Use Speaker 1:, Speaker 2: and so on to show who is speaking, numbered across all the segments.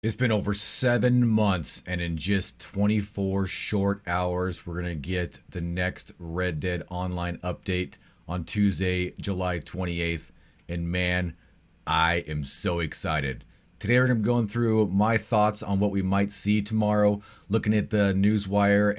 Speaker 1: It's been over 7 months, and in just 24 short hours, we're going to get the next Red Dead Online update on Tuesday, July 28th. And man, I am so excited. Today, we're going to be going through my thoughts on what we might see tomorrow, looking at the newswire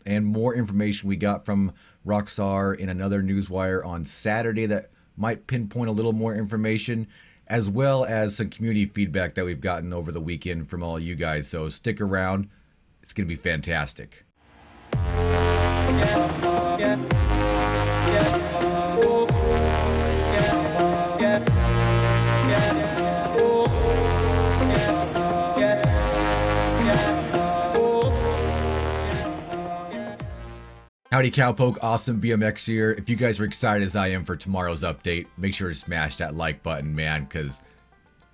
Speaker 1: and more information we got from Rockstar in another newswire on Saturday that might pinpoint a little more information, as well as some community feedback that we've gotten over the weekend from all you guys. So stick around. It's going to be fantastic. Howdy Cowpoke, AustinBMX here. If you guys are excited as I am for tomorrow's update, make sure to smash that like button, man, because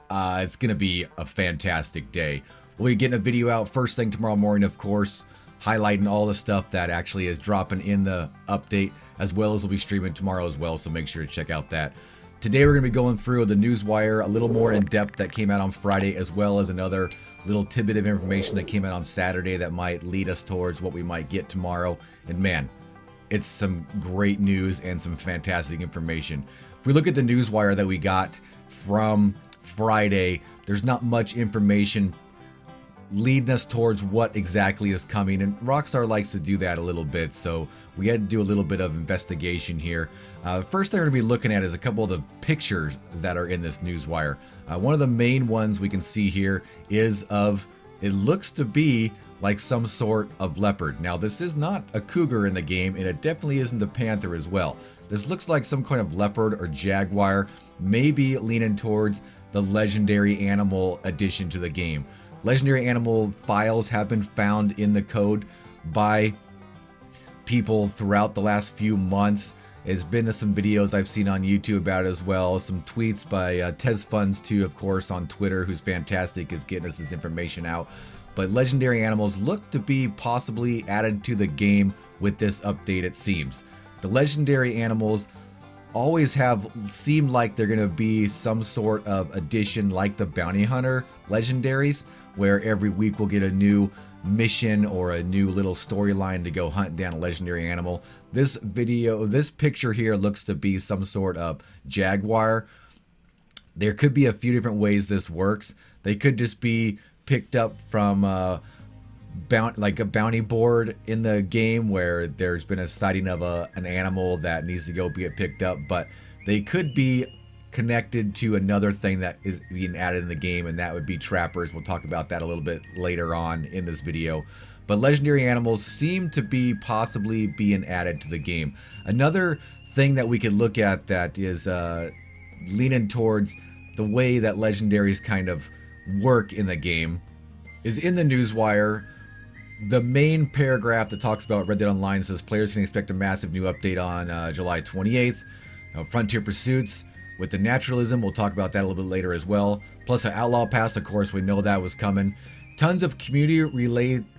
Speaker 1: it's going to be a fantastic day. We'll be getting a video out first thing tomorrow morning, of course, highlighting all the stuff that actually is dropping in the update, as well as we'll be streaming tomorrow as well, so make sure to check out that. Today we're going to be going through the newswire a little more in depth that came out on Friday, as well as another little tidbit of information that came out on Saturday that might lead us towards what we might get tomorrow. And man, it's some great news and some fantastic information. If we look at the newswire that we got from Friday, there's not much information leading us towards what exactly is coming, and Rockstar likes to do that a little bit, so we had to do a little bit of investigation here. First thing we're going to be looking at is a couple of the pictures that are in this newswire. One of the main ones we can see here is of, it looks to be like some sort of leopard. Now this is not a cougar in the game, and it definitely isn't a panther as well. This looks like some kind of leopard or jaguar, maybe leaning towards the legendary animal addition to the game. Legendary animal files have been found in the code by people throughout the last few months. There's been some videos I've seen on YouTube about it as well. Some tweets by TezFunds2, of course, on Twitter, who's fantastic, is getting us this information out. But legendary animals look to be possibly added to the game with this update, it seems. The legendary animals always have seemed like they're going to be some sort of addition like the bounty hunter legendaries, where every week we'll get a new mission or a new little storyline to go hunt down a legendary animal. This picture here looks to be some sort of jaguar. There could be a few different ways this works. They could just be picked up from like a bounty board in the game where there's been a sighting of an animal that needs to go get picked up, but they could be connected to another thing that is being added in the game, and that would be trappers. We'll talk about that a little bit later on in this video. But legendary animals seem to be possibly being added to the game. Another thing that we could look at that is leaning towards the way that legendaries kind of work in the game is in the newswire. The main paragraph that talks about Red Dead Online says players can expect a massive new update on July 28th. Frontier Pursuits with the naturalism, we'll talk about that a little bit later as well. Plus an Outlaw Pass, of course, we know that was coming. Tons of community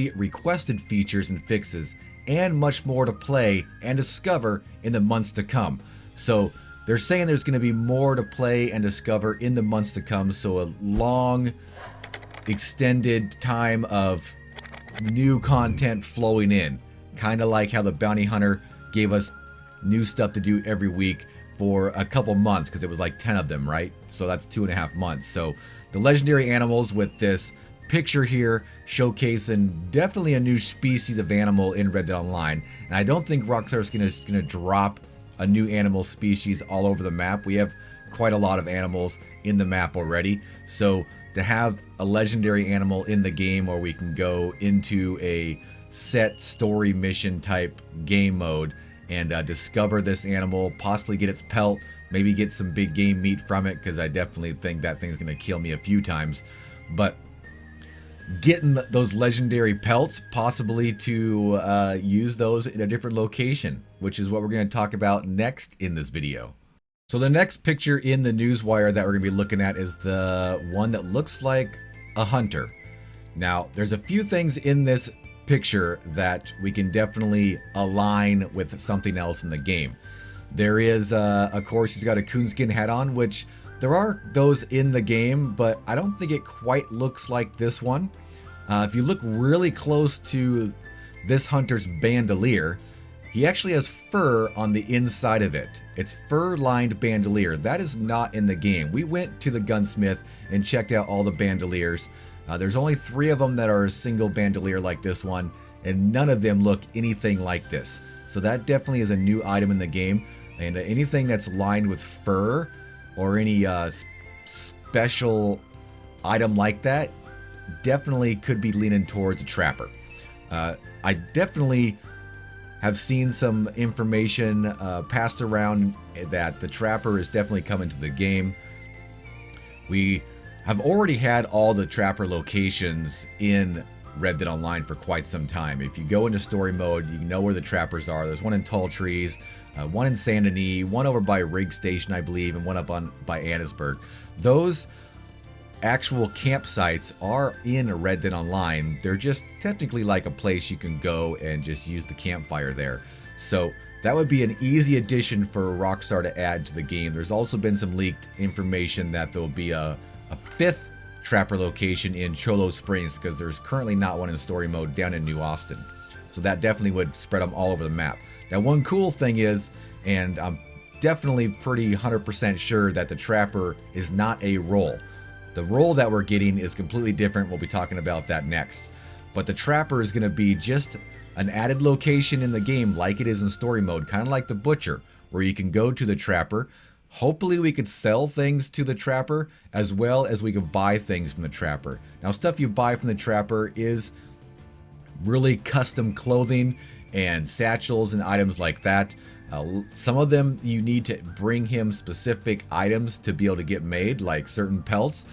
Speaker 1: requested features and fixes, and much more to play and discover in the months to come. So they're saying there's going to be more to play and discover in the months to come, so a long extended time of new content flowing in, kind of like how the bounty hunter gave us new stuff to do every week for a couple months, because it was like 10 of them, right? So that's 2.5 months. So the legendary animals with this picture here showcasing definitely a new species of animal in Red Dead Online, and I don't think Rockstar is gonna drop a new animal species all over the map. We have quite a lot of animals in the map already, so to have a legendary animal in the game where we can go into a set story mission type game mode and discover this animal, possibly get its pelt, maybe get some big game meat from it, because I definitely think that thing's going to kill me a few times. But getting those legendary pelts, possibly to use those in a different location, which is what we're going to talk about next in this video. So the next picture in the newswire that we're going to be looking at is the one that looks like a hunter. Now, there's a few things in this picture that we can definitely align with something else in the game. There is, of course, he's got a coonskin hat on, which There are those in the game, but I don't think it quite looks like this one. If you look really close to this hunter's bandolier, he actually has fur on the inside of it. It's fur-lined bandolier. That is not in the game. We went to the gunsmith and checked out all the bandoliers. There's only 3 of them that are a single bandolier like this one, and none of them look anything like this. So that definitely is a new item in the game, and anything that's lined with fur or any special item like that definitely could be leaning towards a trapper. I definitely have seen some information passed around that the trapper is definitely coming to the game. We have already had all the trapper locations in Red Dead Online for quite some time. If you go into story mode, you know where the trappers are. There's one in Tall Trees, one in Saint Denis, one over by Rig Station, I believe, and one up by Annisburg. Those actual campsites are in Red Dead Online. They're just technically like a place you can go and just use the campfire there. So that would be an easy addition for Rockstar to add to the game. There's also been some leaked information that there'll be a 5th trapper location in Cholo Springs, because there's currently not one in story mode down in New Austin. So that definitely would spread them all over the map. Now, one cool thing is, and I'm definitely pretty 100% sure that the trapper is not a role. The role that we're getting is completely different. We'll be talking about that next. But the trapper is going to be just an added location in the game like it is in story mode, kind of like the butcher, where you can go to the trapper. Hopefully we could sell things to the trapper as well as we could buy things from the trapper. Now, stuff you buy from the trapper is really custom clothing and satchels and items like that. Some of them you need to bring him specific items to be able to get made, like certain pelts.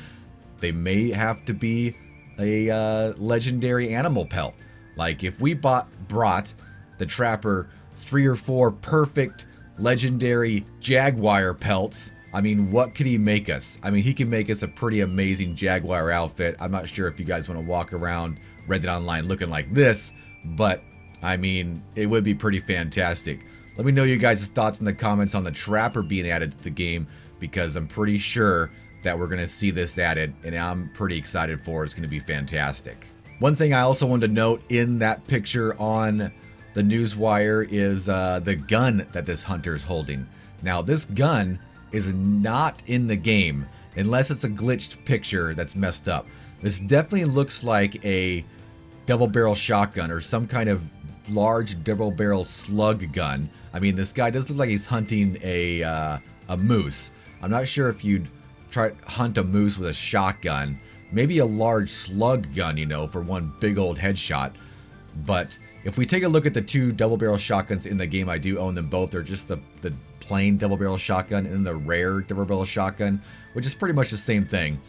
Speaker 1: They may have to be a legendary animal pelt. Like if we brought the trapper 3 or 4 perfect legendary jaguar pelts, I mean, what could he make us? I mean, he can make us a pretty amazing jaguar outfit. I'm not sure if you guys want to walk around Red Dead Online looking like this, but I mean, it would be pretty fantastic. Let me know your guys' thoughts in the comments on the trapper being added to the game, because I'm pretty sure that we're going to see this added, and I'm pretty excited for it. It's going to be fantastic. One thing I also wanted to note in that picture on the newswire is the gun that this hunter is holding. Now, this gun is not in the game unless it's a glitched picture that's messed up. This definitely looks like a double barrel shotgun or some kind of large double barrel slug gun. I mean, this guy does look like he's hunting a moose. I'm not sure if you'd try to hunt a moose with a shotgun. Maybe a large slug gun, you know, for one big old headshot. But if we take a look at the 2 double barrel shotguns in the game, I do own them both. They're just the plain double barrel shotgun and the rare double barrel shotgun, which is pretty much the same thing.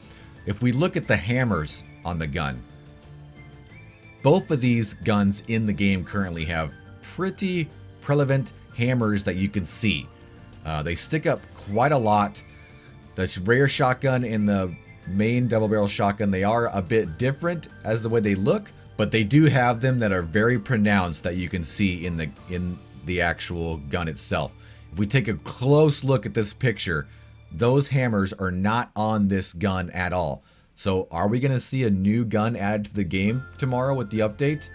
Speaker 1: If we look at the hammers on the gun, both of these guns in the game currently have pretty prevalent hammers that you can see. They stick up quite a lot. The rare shotgun and the main double barrel shotgun, they are a bit different as the way they look, but they do have them that are very pronounced that you can see in the actual gun itself. If we take a close look at this picture, those hammers are not on this gun at all. So are we going to see a new gun added to the game tomorrow with the update?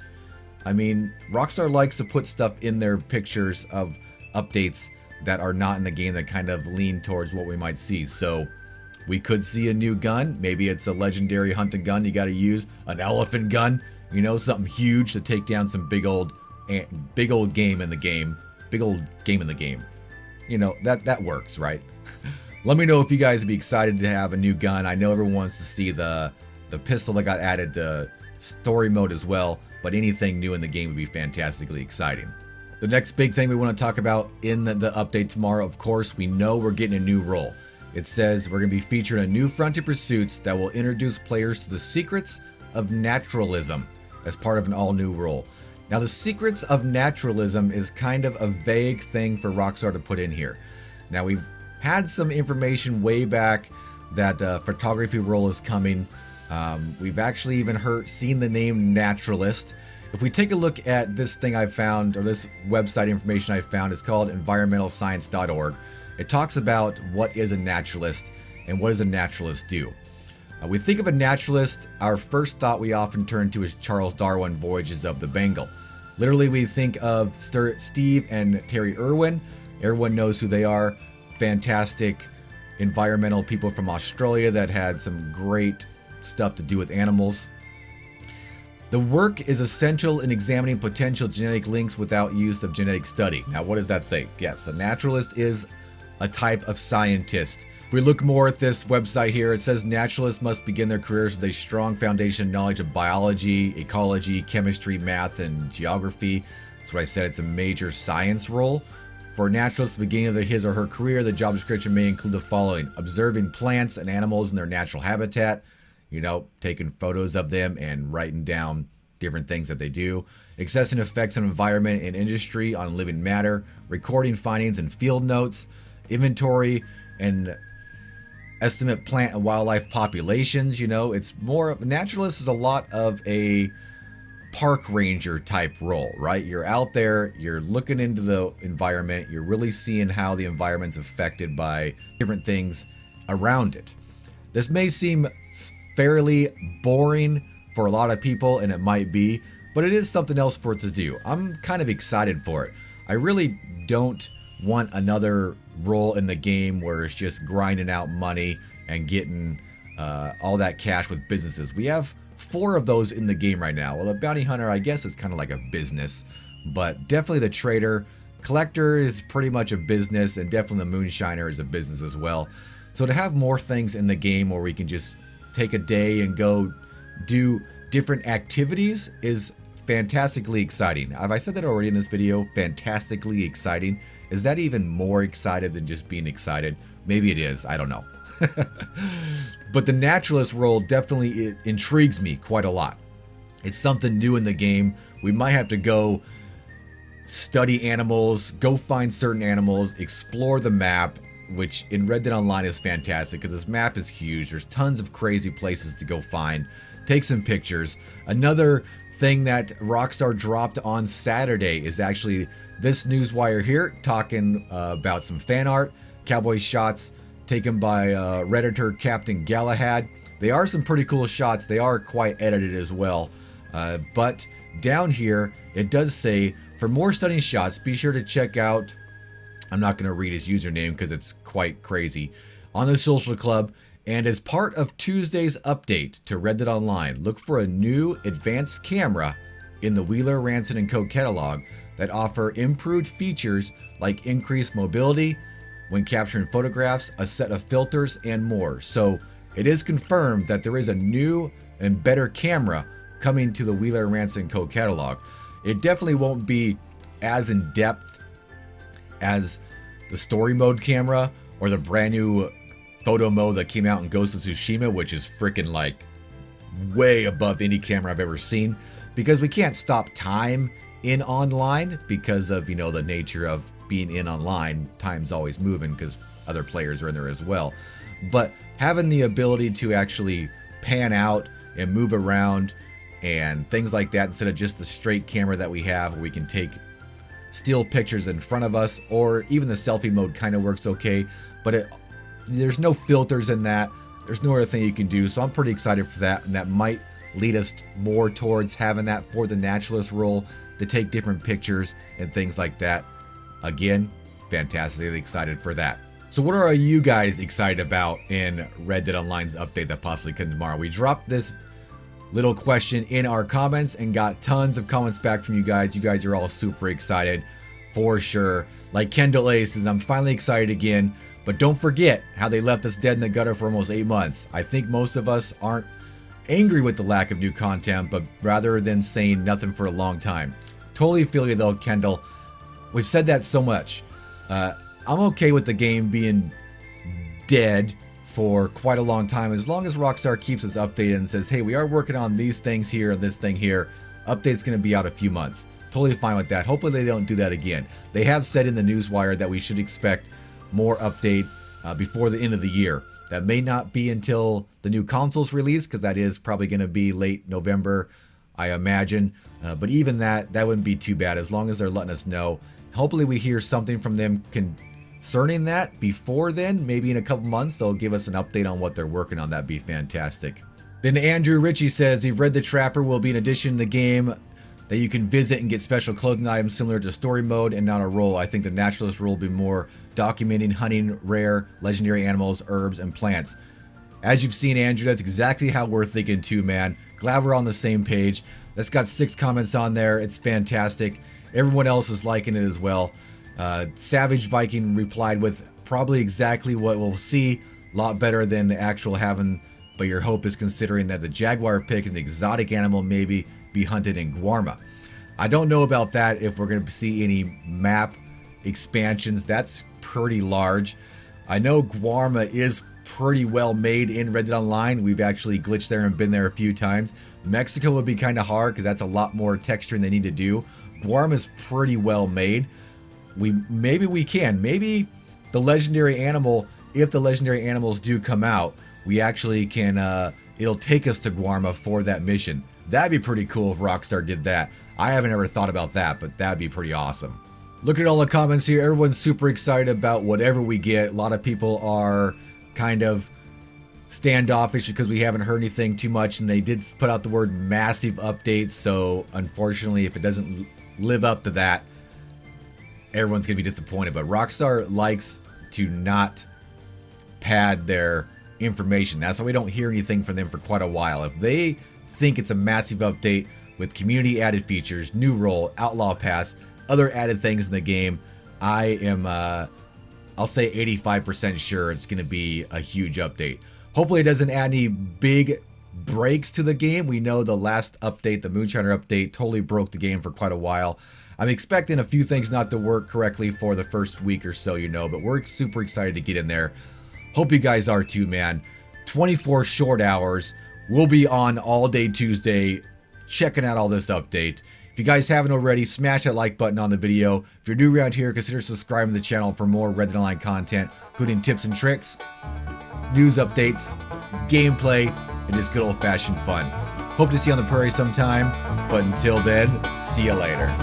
Speaker 1: I mean, Rockstar likes to put stuff in their pictures of updates that are not in the game that kind of lean towards what we might see. So we could see a new gun. Maybe it's a legendary hunting gun. You got to use an elephant gun, you know, something huge to take down some big old game in the game. Big old game in the game. You know, that works, right? Let me know if you guys would be excited to have a new gun. I know everyone wants to see the pistol that got added to story mode as well, but anything new in the game would be fantastically exciting. The next big thing we want to talk about in the update tomorrow, of course, we know we're getting a new role. It says we're going to be featuring a new Frontier Pursuits that will introduce players to the secrets of naturalism as part of an all-new role. Now, the secrets of naturalism is kind of a vague thing for Rockstar to put in here. Now, we've had some information way back that photography role is coming. We've actually even seen the name naturalist. If we take a look at this thing I found, or this website information I found, it's called environmentalscience.org. It talks about what is a naturalist, and what does a naturalist do? We think of a naturalist, our first thought we often turn to is Charles Darwin, Voyages of the Bengal. Literally, we think of Steve and Terry Irwin. Everyone knows who they are. Fantastic environmental people from Australia that had some great stuff to do with animals. The work is essential in examining potential genetic links without use of genetic study. Now, what does that say? Yes, a naturalist is a type of scientist. If we look more at this website here, it says naturalists must begin their careers with a strong foundation knowledge of biology, ecology, chemistry, math, and geography. That's what I said, it's a major science role. For a naturalist at the beginning of his or her career, the job description may include the following: observing plants and animals in their natural habitat, taking photos of them and writing down different things that they do, assessing effects on environment and industry on living matter, recording findings and field notes, inventory and estimate plant and wildlife populations. It's more, naturalist is a lot of a park ranger type role, right? You're out there, you're looking into the environment, you're really seeing how the environment's affected by different things around it. This may seem fairly boring for a lot of people, and it might be, but it is something else for it to do. I'm kind of excited for it. I really don't want another role in the game where it's just grinding out money and getting all that cash with businesses. We have 4 of those in the game right now. Well, a bounty hunter, I guess, is kind of like a business, but definitely the trader. Collector is pretty much a business, and definitely the moonshiner is a business as well. So to have more things in the game where we can just take a day and go do different activities is fantastically exciting. Have I said that already in this video? Fantastically exciting. Is that even more excited than just being excited? Maybe it is. I don't know. But the naturalist role definitely intrigues me quite a lot. It's something new in the game. We might have to go study animals, go find certain animals, explore the map, which in Red Dead Online is fantastic because this map is huge. There's tons of crazy places to go find. Take some pictures. Another thing that Rockstar dropped on Saturday is actually this newswire here talking about some fan art, cowboy shots taken by Redditor Captain Galahad. They are some pretty cool shots. They are quite edited as well. But down here, it does say, for more stunning shots, be sure to check out, I'm not going to read his username because it's quite crazy, on the social club. And as part of Tuesday's update to Red Dead Online, look for a new advanced camera in the Wheeler, Ranson & Co. catalog that offer improved features like increased mobility when capturing photographs, a set of filters, and more. So it is confirmed that there is a new and better camera coming to the Wheeler, Ranson & Co. catalog. It definitely won't be as in depth as the story mode camera or the brand new photo mode that came out in Ghost of Tsushima, which is freaking like way above any camera I've ever seen, because we can't stop time in online because of, the nature of being in online. Time's always moving because other players are in there as well. But having the ability to actually pan out and move around and things like that instead of just the straight camera that we have where we can take still pictures in front of us, or even the selfie mode kind of works okay, but there's no filters in that. There's no other thing you can do. So I'm pretty excited for that, and that might lead us more towards having that for the naturalist role to take different pictures and things like that. Again, fantastically excited for that. So what are you guys excited about in Red Dead Online's update that possibly comes tomorrow? We dropped this little question in our comments and got tons of comments back from you guys. You guys are all super excited for sure. Like Kendall A says, I'm finally excited again, but don't forget how they left us dead in the gutter for almost 8 months. I think most of us aren't angry with the lack of new content, but rather than saying nothing for a long time. Totally feel you though, Kendall. We've said that so much. I'm okay with the game being dead for quite a long time, as long as Rockstar keeps us updated and says, hey, we are working on these things here and this thing here. Update's going to be out a few months. Totally fine with that. Hopefully they don't do that again. They have said in the newswire that we should expect more update before the end of the year. That may not be until the new console's release, because that is probably going to be late November, I imagine. But even that wouldn't be too bad as long as they're letting us know. Hopefully we hear something from them concerning that before then, maybe in a couple months, they'll give us an update on what they're working on. That'd be fantastic. Then Andrew Ritchie says, you've read the Trapper will be an addition to the game that you can visit and get special clothing items similar to story mode and not a role. I think the naturalist role will be more documenting hunting rare legendary animals, herbs, and plants. As you've seen, Andrew, that's exactly how we're thinking too, man. Glad we're on the same page. That's got 6 comments on there. It's fantastic. Everyone else is liking it as well. Savage Viking replied with probably exactly what we'll see. A lot better than the actual having, but your hope is considering that the jaguar pick is an exotic animal, maybe be hunted in Guarma. I don't know about that, if we're going to see any map expansions. That's pretty large. I know Guarma is pretty well made in Red Dead Online. We've actually glitched there and been there a few times. Mexico would be kind of hard because that's a lot more texturing they need to do. Guarma's pretty well made. Maybe the legendary animal, if the legendary animals do come out, we actually can, it'll take us to Guarma for that mission. That'd be pretty cool if Rockstar did that. I haven't ever thought about that, but that'd be pretty awesome. Look at all the comments here. Everyone's super excited about whatever we get. A lot of people are kind of standoffish because we haven't heard anything too much, and they did put out the word massive update. So unfortunately, if it doesn't live up to that, everyone's gonna be disappointed. But Rockstar likes to not pad their information. That's why we don't hear anything from them for quite a while. If they think it's a massive update with community added features, new role, outlaw pass, other added things in the game, I am I'll say 85% sure it's going to be a huge update. Hopefully it doesn't add any big breaks to the game. We know the last update, the Moonshiner update, totally broke the game for quite a while. I'm expecting a few things not to work correctly for the first week or so, you know, but we're super excited to get in there. Hope you guys are too, man. 24 short hours. We'll be on all day Tuesday checking out all this update. If you guys haven't already, smash that like button on the video. If you're new around here, consider subscribing to the channel for more Red Dead Online content, including tips and tricks, news updates, gameplay, and just good old-fashioned fun. Hope to see you on the prairie sometime, but until then, see you later.